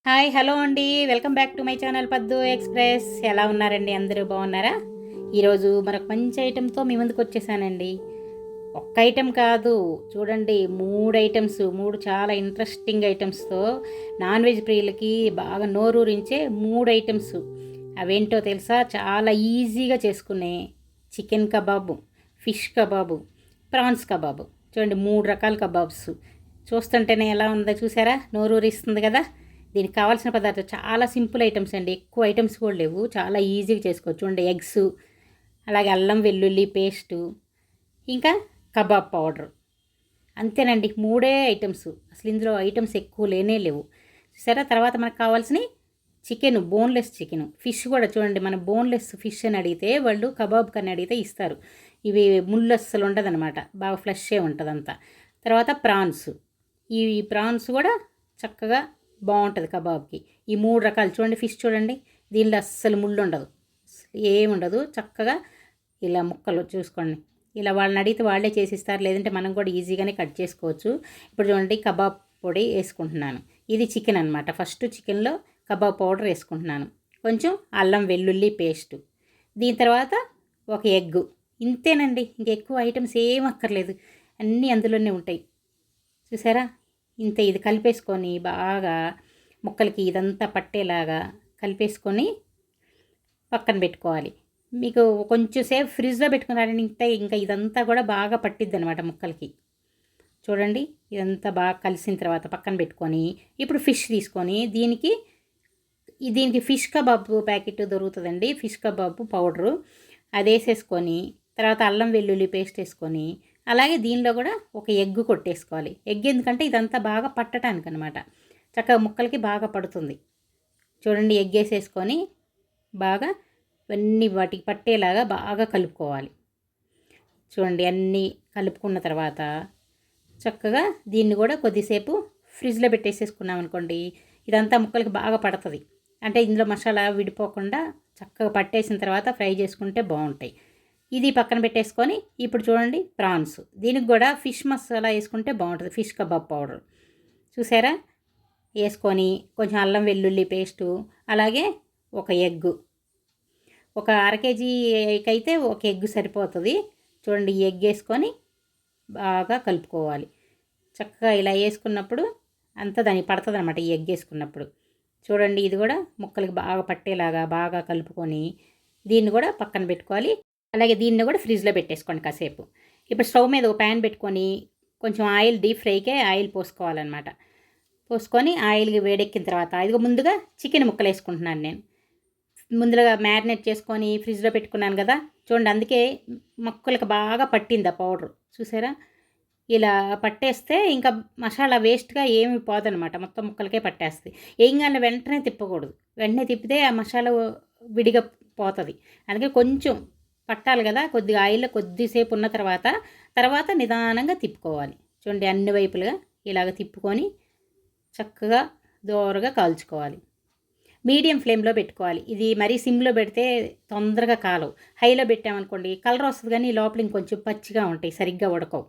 Hi hello అండి, welcome back to my channel పద్దు express. ఎలా ఉన్నారండి? అందరూ బాగున్నారా? ఈరోజు మరొక మంచి ఐటెంతో మీ ముందుకు వచ్చేసానండి. ఒక్క ఐటెం కాదు, చూడండి, 3 ఐటమ్స్, 3 చాలా ఇంట్రెస్టింగ్ ఐటమ్స్తో నాన్ వెజ్ ప్రియులకి బాగా నోరూరించే 3 ఐటమ్స్. అవేంటో తెలుసా? చాలా ఈజీగా చేసుకునే chicken kebab, fish kebab, prawns kebab. చూడండి, 3 రకాల కబాబ్స్. చూస్తుంటేనే ఎలా ఉందో చూసారా? నోరూరిస్తుంది కదా. దీనికి కావాల్సిన పదార్థాలు చాలా సింపుల్ ఐటమ్స్ అండి, ఎక్కువ ఐటమ్స్ కూడా లేవు, చాలా ఈజీగా చేసుకోవచ్చు. చూడండి, ఎగ్స్, అలాగే అల్లం వెల్లుల్లి పేస్టు, ఇంకా కబాబ్ పౌడర్. అంతేనండి, 3 ఐటమ్స్. అసలు ఇందులో ఐటమ్స్ ఎక్కువ లేనే లేవు. సరే, తర్వాత మనకు కావాల్సిన చికెన్, బోన్లెస్ చికెన్. ఫిష్ కూడా చూడండి, మన బోన్లెస్ ఫిష్ అని అడిగితే వాళ్ళు కబాబ్ కని అడిగితే ఇస్తారు. ఇవి ముళ్ళు అస్సలు ఉండదన్నమాట, బాగా ఫ్లెషే ఉంటుంది అంతా. తర్వాత ప్రాన్స్, ఈ ప్రాన్స్ కూడా చక్కగా బాగుంటుంది కబాబ్కి. ఈ 3 రకాలు చూడండి. ఫిష్ చూడండి, దీనిలో అస్సలు ముళ్ళు ఉండదు, ఏముండదు. చక్కగా ఇలా ముక్కలు చూసుకోండి, ఇలా వాళ్ళని అడిగితే వాళ్ళే చేసిస్తారు, లేదంటే మనం కూడా ఈజీగానే కట్ చేసుకోవచ్చు. ఇప్పుడు చూడండి, కబాబ్ పొడి వేసుకుంటున్నాను. ఇది చికెన్ అనమాట. ఫస్ట్ చికెన్లో కబాబ్ పౌడర్ వేసుకుంటున్నాను, కొంచెం అల్లం వెల్లుల్లి పేస్టు, దీని తర్వాత ఒక ఎగ్గు. ఇంతేనండి, ఇంకెక్కువ ఐటమ్స్ ఏం అక్కర్లేదు, అన్నీ అందులోనే ఉంటాయి. చూసారా? ఇంత ఇది కలిపేసుకొని బాగా ముక్కలకి ఇదంతా పట్టేలాగా కలిపేసుకొని పక్కన పెట్టుకోవాలి. మీకు కొంచెం సేపు ఫ్రిడ్జ్లో పెట్టుకున్నారని ఇంకా ఇదంతా కూడా బాగా పట్టిద్ది అనమాట ముక్కలకి. చూడండి, ఇదంతా బాగా కలిసిన తర్వాత పక్కన పెట్టుకొని ఇప్పుడు ఫిష్ తీసుకొని దీనికి ఫిష్ కబాబ్ ప్యాకెట్ దొరుకుతుందండి, ఫిష్ కబాబ్ పౌడరు. అది వేసేసుకొని తర్వాత అల్లం వెల్లుల్లి పేస్ట్ వేసుకొని అలాగే దీనిలో కూడా ఒక ఎగ్ కొట్టేసుకోవాలి. ఎగ్ ఎందుకంటే ఇదంతా బాగా పట్టడానికి అనమాట, చక్కగా ముక్కలకి బాగా పడుతుంది. చూడండి, ఎగ్ వేసేసుకొని బాగా ఇవన్నీ వాటికి పట్టేలాగా బాగా కలుపుకోవాలి. చూడండి, అన్నీ కలుపుకున్న తర్వాత చక్కగా దీన్ని కూడా కొద్దిసేపు ఫ్రిడ్జ్లో పెట్టేసేసుకున్నాం అనుకోండి, ఇదంతా ముక్కలకి బాగా పడుతుంది. అంటే ఇందులో మసాలా విడిపోకుండా చక్కగా పట్టేసిన తర్వాత ఫ్రై చేసుకుంటే బాగుంటాయి. ఇది పక్కన పెట్టేసుకొని ఇప్పుడు చూడండి, ప్రాన్స్. దీనికి కూడా ఫిష్ మసాలా వేసుకుంటే బాగుంటుంది, ఫిష్ కబాబ్ పౌడర్. చూసారా? వేసుకొని కొంచెం అల్లం వెల్లుల్లి పేస్టు, అలాగే ఒక ఎగ్గు. ఒక అర కేజీకి అయితే ఒక ఎగ్ సరిపోతుంది. చూడండి, ఈ ఎగ్ వేసుకొని బాగా కలుపుకోవాలి. చక్కగా ఇలా వేసుకున్నప్పుడు అంతా దానికి పడుతుంది అనమాట, ఈ ఎగ్ వేసుకున్నప్పుడు. చూడండి, ఇది కూడా ముక్కలకి బాగా పట్టేలాగా బాగా కలుపుకొని దీన్ని కూడా పక్కన పెట్టుకోవాలి. అలాగే దీన్ని కూడా ఫ్రిడ్జ్లో పెట్టేసుకోండి కాసేపు. ఇప్పుడు స్టవ్ మీద ఒక ప్యాన్ పెట్టుకొని కొంచెం ఆయిల్, డీప్ ఫ్రైకే ఆయిల్ పోసుకోవాలన్నమాట. పోసుకొని ఆయిల్ వేడెక్కిన తర్వాత ఇదిగో ముందుగా చికెన్ ముక్కలు వేసుకుంటున్నాను నేను. ముందుగా మ్యారినేట్ చేసుకొని ఫ్రిడ్జ్లో పెట్టుకున్నాను కదా, చూడండి, అందుకే ముక్కలకు బాగా పట్టింది ఆ పౌడర్. చూసారా? ఇలా పట్టేస్తే ఇంకా మసాలా వేస్ట్గా ఏమి పోదనమాట, మొత్తం ముక్కలకే పట్టేస్తుంది. ఏం కానీ వెంటనే తిప్పకూడదు, వెంటనే తిప్పితే ఆ మసాలా విడిగా పోతుంది. అందుకే కొంచెం పట్టాలి కదా, కొద్దిగా ఆయిల్లో కొద్దిసేపు ఉన్న తర్వాత నిదానంగా తిప్పుకోవాలి. చూడండి, అన్ని వైపులుగా ఇలాగ తిప్పుకొని చక్కగా దోరగా కాల్చుకోవాలి. మీడియం ఫ్లేమ్లో పెట్టుకోవాలి. ఇది మరీ సిమ్లో పెడితే తొందరగా కాలవు. హైలో పెట్టామనుకోండి కలర్ వస్తుంది, కానీ లోపల ఇంకొంచెం పచ్చిగా ఉంటాయి, సరిగ్గా ఉడకవు.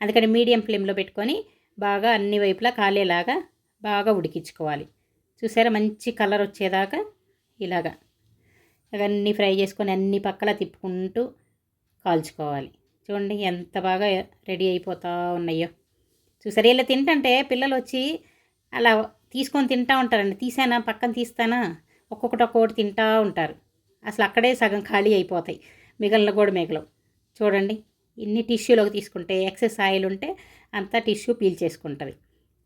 అందుకని మీడియం ఫ్లేమ్లో పెట్టుకొని బాగా అన్ని వైపులా కాలేలాగా బాగా ఉడికించుకోవాలి. చూసారా? మంచి కలర్ వచ్చేదాకా ఇలాగా అవన్నీ ఫ్రై చేసుకొని అన్ని పక్కల తిప్పుకుంటూ కాల్చుకోవాలి. చూడండి, ఎంత బాగా రెడీ అయిపోతూ ఉన్నాయో. చూసారు? ఇలా తింటుంటే పిల్లలు వచ్చి అలా తీసుకొని తింటూ ఉంటారండి. తీసానా, పక్కన తీస్తానా, ఒక్కొక్కటి తింటూ ఉంటారు. అసలు అక్కడే సగం ఖాళీ అయిపోతాయి, మిగలన కూడా మిగలవు. చూడండి, ఇన్ని టిష్యూలోకి తీసుకుంటే ఎక్సెస్ ఆయిల్ ఉంటే అంతా టిష్యూ పీల్చేసుకుంటుంది.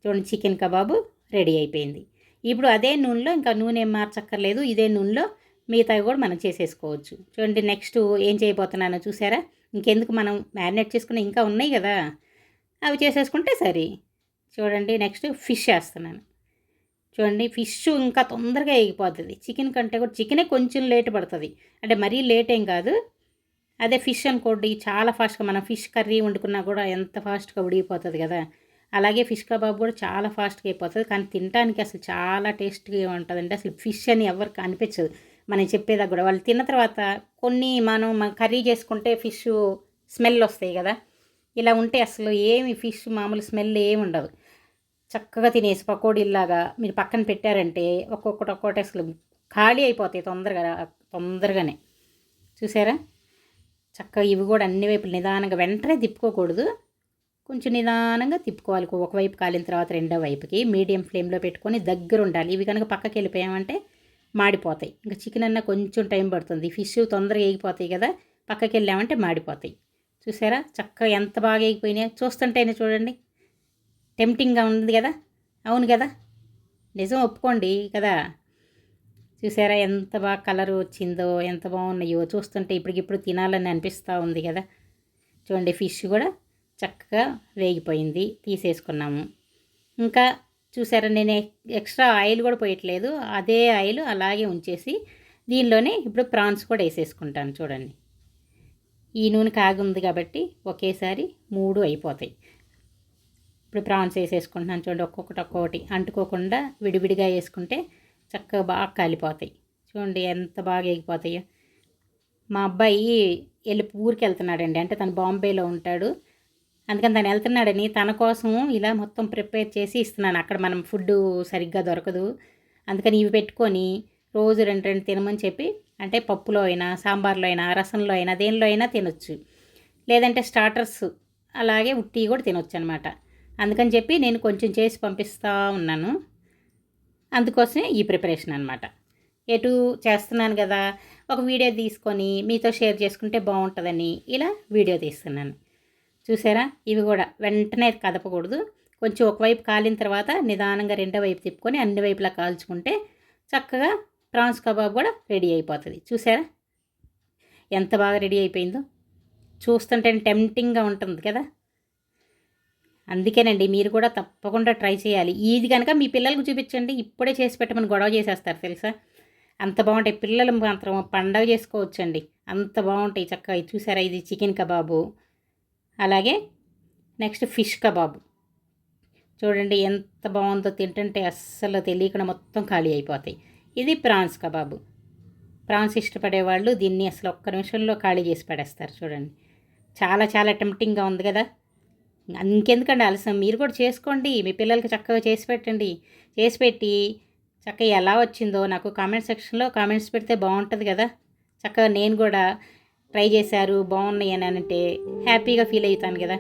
చూడండి, చికెన్ కబాబు రెడీ అయిపోయింది. ఇప్పుడు అదే నూనెలో, ఇంకా నూనె ఏం మార్చక్కర్లేదు, ఇదే నూనెలో మిగతావి కూడా మనం చేసేసుకోవచ్చు. చూడండి, నెక్స్ట్ ఏం చేయబోతున్నానో చూసారా? ఇంకెందుకు, మనం మ్యారినేట్ చేసుకుని ఇంకా ఉన్నాయి కదా, అవి చేసేసుకుంటే సరే. చూడండి, నెక్స్ట్ ఫిష్ వేస్తున్నాను. చూడండి, ఫిష్ ఇంకా తొందరగా ఎగిపోతుంది, చికెన్ కంటే కూడా. చికెనే కొంచెం లేట్ పడుతుంది, అంటే మరీ లేట్ ఏం కాదు. అదే ఫిష్ అనుకోండి చాలా ఫాస్ట్గా, మనం ఫిష్ కర్రీ వండుకున్నా కూడా ఎంత ఫాస్ట్గా ఉడికిపోతుంది కదా, అలాగే ఫిష్ కబాబ్ కూడా చాలా ఫాస్ట్గా అయిపోతుంది. కానీ తినడానికి అసలు చాలా టేస్ట్గా ఉంటుందండి. అసలు ఫిష్ అని ఎవరికి అనిపించదు, మనం చెప్పేదాకా కూడా. వాళ్ళు తిన్న తర్వాత కొన్ని మనం కర్రీ చేసుకుంటే ఫిష్ స్మెల్ వస్తాయి కదా, ఇలా ఉంటే అసలు ఏమి ఫిష్ మామూలు స్మెల్ ఏమి ఉండదు. చక్కగా తినేసి పకోడీల్లాగా మీరు పక్కన పెట్టారంటే ఒక్కొక్కటి అసలు ఖాళీ అయిపోతాయి తొందరగానే. చూసారా? చక్కగా ఇవి కూడా అన్ని వైపులు నిదానంగా వెంటనే తిప్పుకోకూడదు. కొంచెం నిదానంగా తిప్పుకోవాలి. ఒకవైపు కాలిన తర్వాత రెండో వైపుకి మీడియం ఫ్లేమ్లో పెట్టుకొని దగ్గర ఉండాలి. ఇవి కనుక పక్కకి వెళ్ళిపోయామంటే మాడిపోతాయి. ఇంకా చికెన్ అన్న కొంచెం టైం పడుతుంది. ఫిష్ తొందరగా వేగిపోతాయి కదా, పక్కకి వెళ్ళామంటే మాడిపోతాయి. చూసారా చక్కగా ఎంత బాగా వేగిపోయినాయి? చూస్తుంటేనే చూడండి టెంప్టింగ్గా ఉంది కదా. అవును కదా, నిజం ఒప్పుకోండి కదా. చూసారా ఎంత బాగా కలర్ వచ్చిందో, ఎంత బాగున్నాయో. చూస్తుంటే ఇప్పటికిప్పుడు తినాలని అనిపిస్తూ ఉంది కదా. చూడండి ఫిష్ కూడా చక్కగా వేగిపోయింది, తీసేసుకున్నాము. ఇంకా చూసారా నేను ఎక్స్ట్రా ఆయిల్ కూడా పోయట్లేదు, అదే ఆయిల్ అలాగే ఉంచేసి దీనిలోనే ఇప్పుడు ప్రాన్స్ కూడా వేసేసుకుంటాను. చూడండి ఈ నూనె కాగుంది కాబట్టి ఒకేసారి 3 అయిపోతాయి. ఇప్పుడు ప్రాన్స్ వేసేసుకుంటున్నాను. చూడండి ఒక్కొక్కటి అంటుకోకుండా విడివిడిగా వేసుకుంటే చక్కగా బాగా కాలిపోతాయి. చూడండి ఎంత బాగా వేగిపోతాయో. మా అబ్బాయి ఊరికి వెళ్తున్నాడండి, అంటే తను బాంబేలో ఉంటాడు. అందుకని తను వెళ్తున్నాడని తన కోసం ఇలా మొత్తం ప్రిపేర్ చేసి ఇస్తున్నాను. అక్కడ మనం ఫుడ్ సరిగ్గా దొరకదు, అందుకని ఇవి పెట్టుకొని రోజు 2 తినమని చెప్పి, అంటే పప్పులో అయినా, సాంబార్లో అయినా, రసంలో అయినా, దేనిలో అయినా తినొచ్చు. లేదంటే స్టార్టర్స్ అలాగే ఉట్టి కూడా తినొచ్చు అనమాట. అందుకని చెప్పి నేను కొంచెం చేసి పంపిస్తూ ఉన్నాను. అందుకోసమే ఈ ప్రిపరేషన్ అనమాట. ఎటు చేస్తున్నాను కదా, ఒక వీడియో తీసుకొని మీతో షేర్ చేసుకుంటే బాగుంటుందని ఇలా వీడియో తీస్తున్నాను. చూసారా ఇవి కూడా వెంటనే కదపకూడదు. కొంచెం ఒకవైపు కాలిన తర్వాత నిదానంగా రెండో వైపు తిప్పుకొని అన్ని వైపులా కాల్చుకుంటే చక్కగా ప్రాన్స్ కబాబ్ కూడా రెడీ అయిపోతుంది. చూసారా ఎంత బాగా రెడీ అయిపోయిందో. చూస్తుంటే టెంప్టింగ్గా ఉంటుంది కదా. అందుకేనండి మీరు కూడా తప్పకుండా ట్రై చేయాలి. ఇది కనుక మీ పిల్లలకు చూపించండి, ఇప్పుడే చేసి పెట్టమని గొడవ చేసేస్తారు తెలుసా. అంత బాగుంటాయి. పిల్లలు మాత్రం పండగ చేసుకోవచ్చండి, అంత బాగుంటాయి చక్కగా. చూసారా ఇది చికెన్ కబాబు, అలాగే నెక్స్ట్ ఫిష్ కబాబు. చూడండి ఎంత బాగుందో, తింటుంటే అస్సలు తెలియకుండా మొత్తం ఖాళీ అయిపోతాయి. ఇది ప్రాన్స్ కబాబు. ప్రాన్స్ ఇష్టపడే వాళ్ళు దీన్ని అసలు ఒక్క నిమిషంలో ఖాళీ చేసి పడేస్తారు. చూడండి చాలా చాలా టెంప్టింగ్గా ఉంది కదా. ఇంకెందుకండి ఆలస్యం, మీరు కూడా చేసుకోండి, మీ పిల్లలకి చక్కగా చేసి పెట్టండి. చేసి పెట్టి చక్కగా ఎలా వచ్చిందో నాకు కామెంట్ సెక్షన్లో కామెంట్స్ పెడితే బాగుంటుంది కదా. చక్కగా నేను కూడా ట్రై చేశారు బాగున్నాయి అని అంటే హ్యాపీగా ఫీల్ అవుతాను కదా.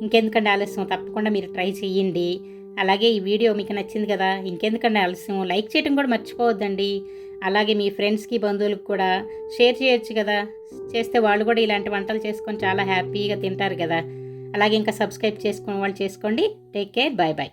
ఇంకెందుకండి ఆలస్యం, తప్పకుండా మీరు ట్రై చేయండి. అలాగే ఈ వీడియో మీకు నచ్చింది కదా, ఇంకెందుకండి ఆలస్యం, లైక్ చేయడం కూడా మర్చిపోవద్దండి. అలాగే మీ ఫ్రెండ్స్కి బంధువులకు కూడా షేర్ చేయొచ్చు కదా. చేస్తే వాళ్ళు కూడా ఇలాంటి వంటలు చేసుకొని చాలా హ్యాపీగా తింటారు కదా. అలాగే ఇంకా సబ్స్క్రైబ్ చేసుకునే వాళ్ళు చేసుకోండి. Take care, bye bye.